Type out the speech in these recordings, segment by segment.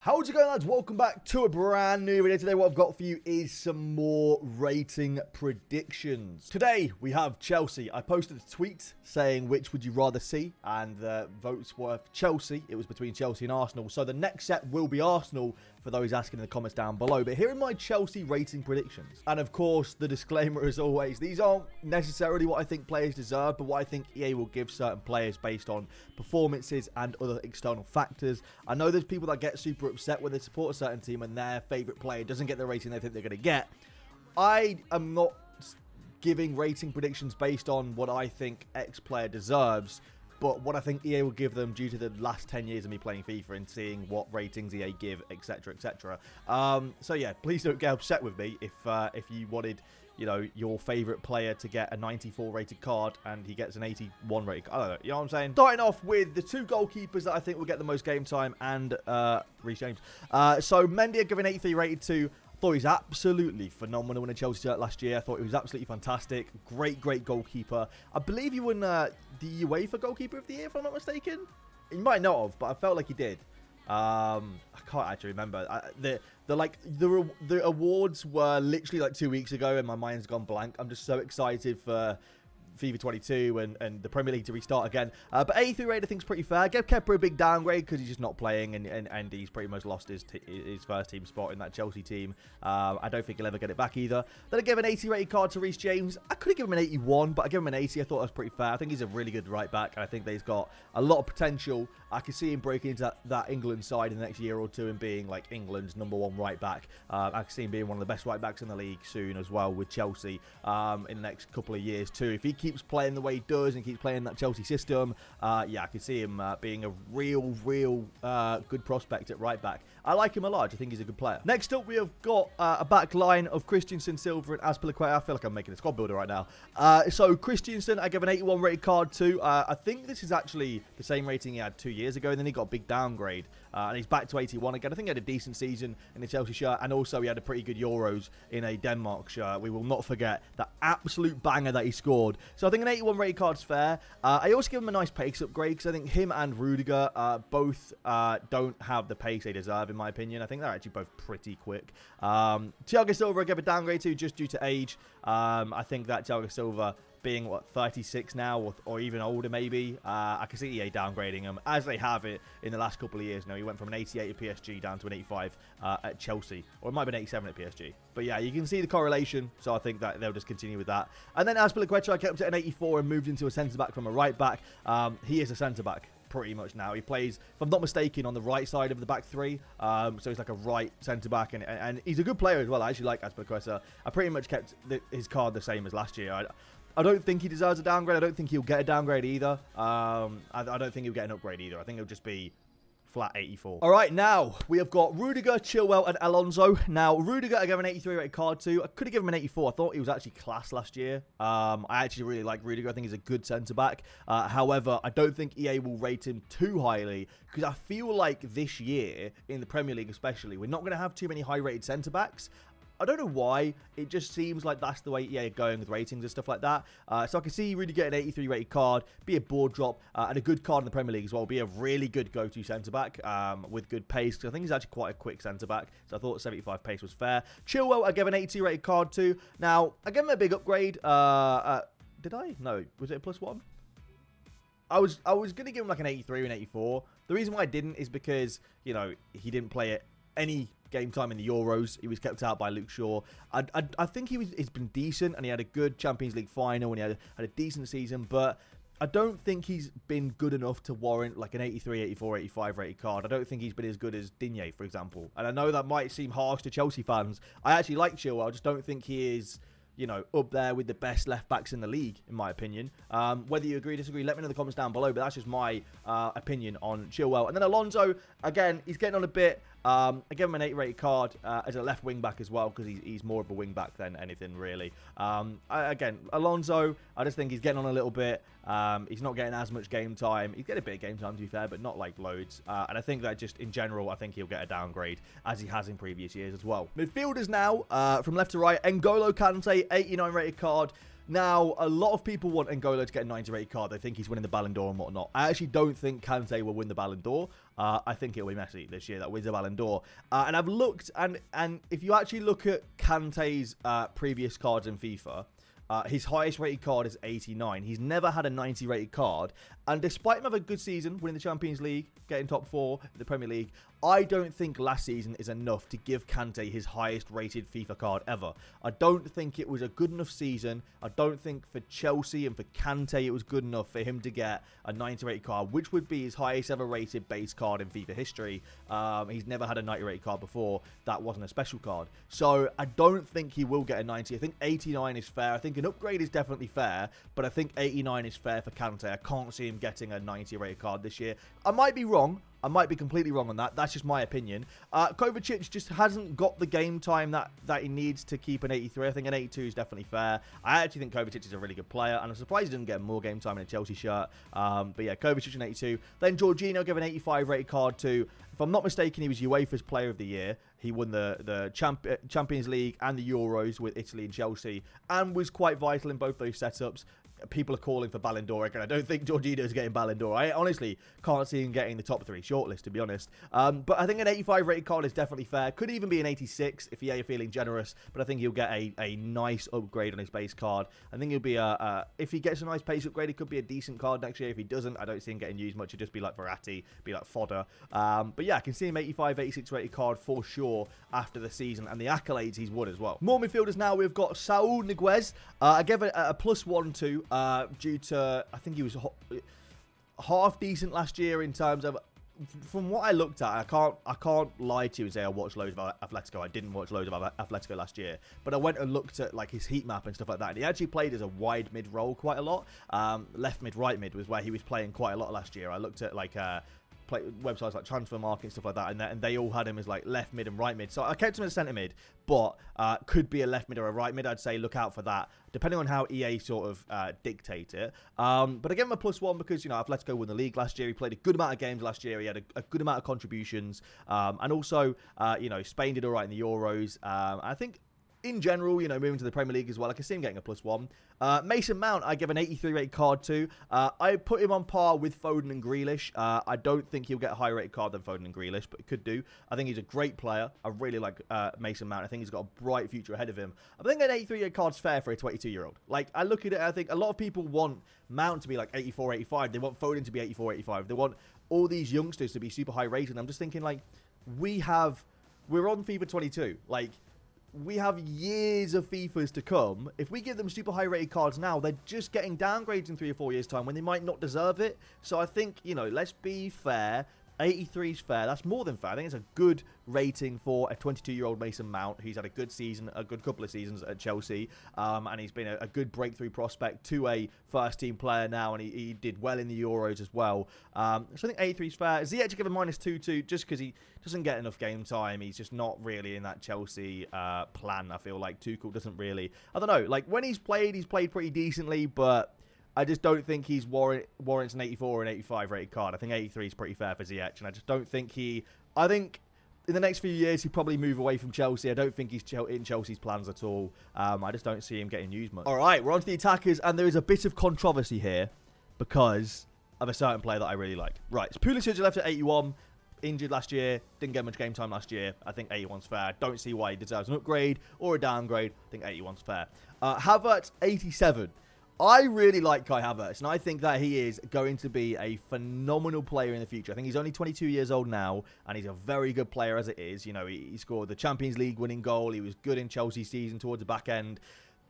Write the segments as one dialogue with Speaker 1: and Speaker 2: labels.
Speaker 1: How's it going, lads? Welcome back to a brand new video. Today what I've got for you is some more rating predictions. Today we have Chelsea. I posted a tweet saying which would you rather see, and the votes were Chelsea. It was between Chelsea and Arsenal. So the next set will be Arsenal for those asking in the comments down below. But here are my Chelsea rating predictions. And of course, the disclaimer as always, these aren't necessarily what I think players deserve, but what I think EA will give certain players based on performances and other external factors. I know there's people that get super upset when they support a certain team and their favourite player doesn't get the rating they think they're going to get. I am not giving rating predictions based on what I think X player deserves, but what I think EA will give them due to the last 10 years of me playing FIFA and seeing what ratings EA give, etc, etc. So yeah, please don't get upset with me if you wanted, you know, your favorite player to get a 94 rated card and he gets an 81 rated card. I don't know, you know what I'm saying? Starting off with the two goalkeepers that I think will get the most game time and Reece James. So Mendy I give an 83 rated to. I thought he was absolutely phenomenal in a Chelsea shirt last year. I thought he was absolutely fantastic. Great goalkeeper. I believe he won the UEFA Goalkeeper of the Year, if I'm not mistaken. He might not have, but I felt like he did. I can't actually remember. The awards were literally like 2 weeks ago and my mind's gone blank. I'm just so excited for FIFA 22 and the Premier League to restart again. But 83 rated I think is pretty fair. I gave Kepa a big downgrade because he's just not playing and he's pretty much lost his first team spot in that Chelsea team. I don't think he'll ever get it back either. Then I gave an 80 rated card to Reece James. I could have given him an 81, but I gave him an 80. I thought that was pretty fair. I think he's a really good right back and I think that he's got a lot of potential. I could see him breaking into that England side in the next year or two and being like England's #1 right back. I could see him being one of the best right backs in the league soon as well with Chelsea in the next couple of years too. If he keeps playing the way he does and keeps playing that Chelsea system, yeah, I could see him being a real good prospect at right back. I like him a lot. I think he's a good player. Next up, we have got a back line of Christensen, Silva, and Azpilicueta. I feel like I'm making a squad builder right now. So Christensen, I give an 81 rated card to. I think this is actually the same rating he had 2 years ago, and then he got a big downgrade. And he's back to 81 again. I think he had a decent season in the Chelsea shirt, and also he had a pretty good Euros in a Denmark shirt. We will not forget that absolute banger that he scored. So I think an 81 rated card is fair. I also give him a nice pace upgrade because I think him and Rudiger both don't have the pace they deserve, in my opinion. I think they're actually both pretty quick. Thiago Silva I gave a downgrade to just due to age. I think that Thiago Silva being, what, 36 now or even older maybe, I can see EA downgrading him, as they have it in the last couple of years. He went from an 88 at PSG down to an 85 at Chelsea, or it might have been 87 at PSG. But yeah, you can see the correlation, so I think that they'll just continue with that. And then Azpilicueta, I kept it at an 84 and moved into a centre-back from a right-back. He is a centre-back pretty much now. He plays, if I'm not mistaken, on the right side of the back three. So he's like a right centre-back, and he's a good player as well. I actually like Azpilicueta. I pretty much kept his card the same as last year. I don't think he deserves a downgrade. I don't think he'll get a downgrade either. I don't think he'll get an upgrade either. I think he'll just be flat 84. All right, now we have got Rudiger, Chilwell, and Alonso. Now, Rudiger, I gave an 83 rated card to. I could have given him an 84. I thought he was actually class last year. I actually really like Rudiger. I think he's a good centre-back. However, I don't think EA will rate him too highly because I feel like this year, in the Premier League especially, we're not going to have too many high-rated centre-backs. I don't know why. It just seems like that's the way EA are going with ratings and stuff like that. So I can see Rudy get an 83 rated card, be a board drop, and a good card in the Premier League as well. Be a really good go-to centre-back with good pace. Because I think he's actually quite a quick centre-back. So I thought 75 pace was fair. Chilwell, I gave an 82 rated card to. Now, I gave him a big upgrade. Did I? No. Was it a +1? I was going to give him like an 83 and 84. The reason why I didn't is because, you know, he didn't play it any game time in the Euros. He was kept out by Luke Shaw. I think he's been decent, and he had a good Champions League final, and he had a decent season, but I don't think he's been good enough to warrant like an 83, 84, 85 rated card. I don't think he's been as good as Digne, for example. And I know that might seem harsh to Chelsea fans. I actually like Chilwell. I just don't think he is, you know, up there with the best left-backs in the league, in my opinion. Whether you agree or disagree, let me know in the comments down below, but that's just my opinion on Chilwell. And then Alonso, again, he's getting on a bit. I gave him an 8 rated card as a left wing back as well, because he's more of a wing back than anything really. Again, Alonso, I just think he's getting on a little bit. He's not getting as much game time. He's getting a bit of game time, to be fair, but not like loads. And I think that just in general, I think he'll get a downgrade, as he has in previous years as well. Midfielders now, from left to right. N'Golo Kante, 89 rated card. Now, a lot of people want N'Golo to get a 90 rated card. They think he's winning the Ballon d'Or and whatnot. I actually don't think Kante will win the Ballon d'Or. I think it'll be Messi this year that wins the Ballon d'Or. And I've looked, and if you actually look at Kante's previous cards in FIFA, his highest rated card is 89. He's never had a 90 rated card. And despite him having a good season, winning the Champions League, getting top 4 in the Premier League, I don't think last season is enough to give Kante his highest rated FIFA card ever. I don't think it was a good enough season. I don't think for Chelsea and for Kante it was good enough for him to get a 90 rated card, which would be his highest ever rated base card in FIFA history. He's never had a 90 rated card before. That wasn't a special card. So I don't think he will get a 90. I think 89 is fair. I think an upgrade is definitely fair, but I think 89 is fair for Kante. I can't see him getting a 90 rated card this year. I might be wrong. I might be completely wrong on that. That's just my opinion. Kovacic just hasn't got the game time that he needs to keep an 83. I think an 82 is definitely fair. I actually think Kovacic is a really good player, and I'm surprised he didn't get more game time in a Chelsea shirt. But yeah, Kovacic an 82. Then Jorginho gave an 85 rated card to, if I'm not mistaken, he was UEFA's Player of the Year. He won the Champions League and the Euros with Italy and Chelsea, and was quite vital in both those setups. People are calling for Ballon d'Or again. I don't think Jorginho is getting Ballon d'Or. I honestly can't see him getting the top 3 shortlist, to be honest. But I think an 85 rated card is definitely fair. Could even be an 86 if you're feeling generous. But I think he'll get a nice upgrade on his base card. I think he'll be if he gets a nice pace upgrade, it could be a decent card next year. If he doesn't, I don't see him getting used much. It'd just be like Verratti, be like fodder. But yeah, I can see him 85, 86 rated card for sure after the season, and the accolades he's won as well. More midfielders now. We've got Saul Niguez. I gave it a +1 to. Due to, I think he was half decent last year in terms of, from what I looked at, I can't lie to you and say I watched loads of Atletico. I didn't watch loads of Atletico last year, but I went and looked at like his heat map and stuff like that. And he actually played as a wide mid role quite a lot. Left mid, right mid was where he was playing quite a lot last year. I looked at like websites like Transfer Market and stuff like that, and they all had him as like left mid and right mid. So I kept him as centre mid, but could be a left mid or a right mid. I'd say look out for that, depending on how EA sort of dictate it. But I gave him a +1 because, you know, Atletico won the league last year. He played a good amount of games last year. He had a good amount of contributions, and also, you know, Spain did all right in the Euros. I think, in general, you know, moving to the Premier League as well, I can see him getting a +1. Mason Mount, I give an 83 rated card to. I put him on par with Foden and Grealish. I don't think he'll get a higher rated card than Foden and Grealish, but he could do. I think he's a great player. I really like Mason Mount. I think he's got a bright future ahead of him. I think an 83 rated card's fair for a 22-year-old. Like, I look at it, I think a lot of people want Mount to be like 84, 85. They want Foden to be 84, 85. They want all these youngsters to be super high rated. I'm just thinking, like, we're on FIFA 22. Like, we have years of FIFAs to come. If we give them super high rated cards now, they're just getting downgrades in 3 or 4 years time when they might not deserve it. So I think, you know, let's be fair. 83 is fair. That's more than fair. I think it's a good rating for a 22-year-old Mason Mount. He's had a good season, a good couple of seasons at Chelsea, and he's been a good breakthrough prospect to a first-team player now, and he did well in the Euros as well. So I think 83 is fair. Ziyech give a -2 to, just because he doesn't get enough game time. He's just not really in that Chelsea plan. I feel like Tuchel doesn't really, I don't know, like when he's played pretty decently, but I just don't think he's warrants an 84 or an 85 rated card. I think 83 is pretty fair for Ziyech, and I just don't think I think in the next few years he'll probably move away from Chelsea. I don't think he's in Chelsea's plans at all. I just don't see him getting used much. All right, we're on to the attackers, and there is a bit of controversy here because of a certain player that I really like. Right, so Pulisic left at 81. Injured last year, didn't get much game time last year. I think 81's fair. Don't see why he deserves an upgrade or a downgrade. I think 81's fair. Havertz, 87. I really like Kai Havertz, and I think that he is going to be a phenomenal player in the future. I think he's only 22 years old now, and he's a very good player as it is. You know, he scored the Champions League winning goal. He was good in Chelsea's season towards the back end.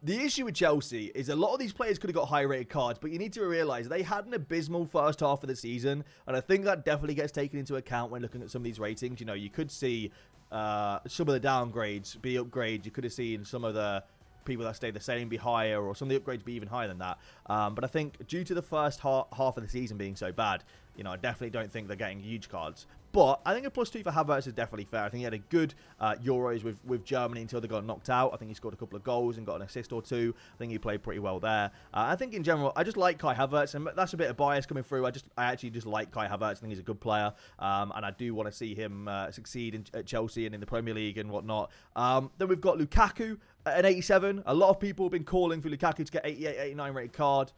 Speaker 1: The issue with Chelsea is a lot of these players could have got high-rated cards, but you need to realise they had an abysmal first half of the season, and I think that definitely gets taken into account when looking at some of these ratings. You know, you could see some of the downgrades be upgrades. You could have seen some of the people that stay the same be higher, or some of the upgrades be even higher than that. But I think due to the first half of the season being so bad, you know, I definitely don't think they're getting huge cards. But I think a +2 for Havertz is definitely fair. I think he had a good Euros with Germany until they got knocked out. I think he scored a couple of goals and got an assist or two. I think he played pretty well there. I think in general, I just like Kai Havertz, and that's a bit of bias coming through. I actually just like Kai Havertz. I think he's a good player, and I do want to see him succeed at Chelsea and in the Premier League and whatnot. Then we've got Lukaku at an 87. A lot of people have been calling for Lukaku to get 88, 89 rated card.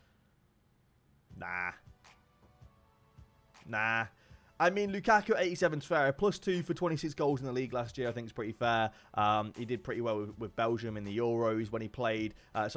Speaker 1: Nah. I mean, Lukaku at 87 is fair. A +2 for 26 goals in the league last year, I think is pretty fair. He did pretty well with Belgium in the Euros when he played.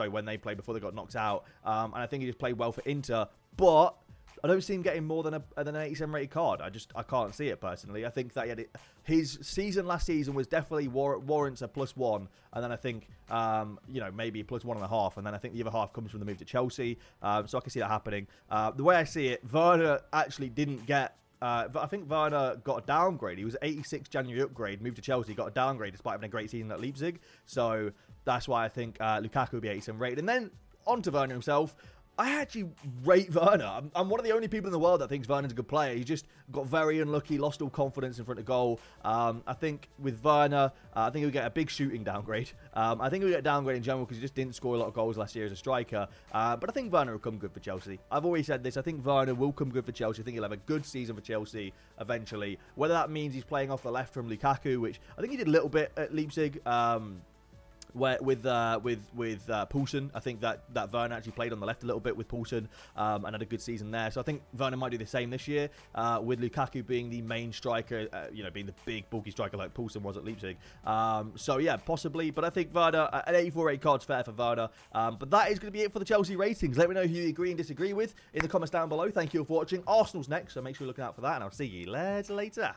Speaker 1: When they played before they got knocked out. And I think he just played well for Inter. But I don't see him getting more than an 87 rated card. I can't see it personally. I think that his season last season was definitely warrants a +1, and then I think maybe a +1.5, and then I think the other half comes from the move to Chelsea. So I can see that happening. The way I see it, Werner actually didn't get. I think Werner got a downgrade. He was 86 January upgrade, moved to Chelsea, got a downgrade despite having a great season at Leipzig. So that's why I think Lukaku will be 87 rated. And then on to Werner himself. I actually rate Werner. I'm one of the only people in the world that thinks Werner's a good player. He just got very unlucky, lost all confidence in front of goal. I think with Werner, I think he'll get a big shooting downgrade. I think he'll get a downgrade in general because he just didn't score a lot of goals last year as a striker. But I think Werner will come good for Chelsea. I've always said this. I think Werner will come good for Chelsea. I think he'll have a good season for Chelsea eventually. Whether that means he's playing off the left from Lukaku, which I think he did a little bit at Leipzig. With Poulsen, I think that Werner actually played on the left a little bit with Poulsen and had a good season there. So I think Werner might do the same this year with Lukaku being the main striker, being the big bulky striker like Poulsen was at Leipzig. So yeah, possibly. But I think Werner, an 84 rate card's fair for Werner. But that is going to be it for the Chelsea ratings. Let me know who you agree and disagree with in the comments down below. Thank you all for watching. Arsenal's next, so make sure you're looking out for that, and I'll see you later.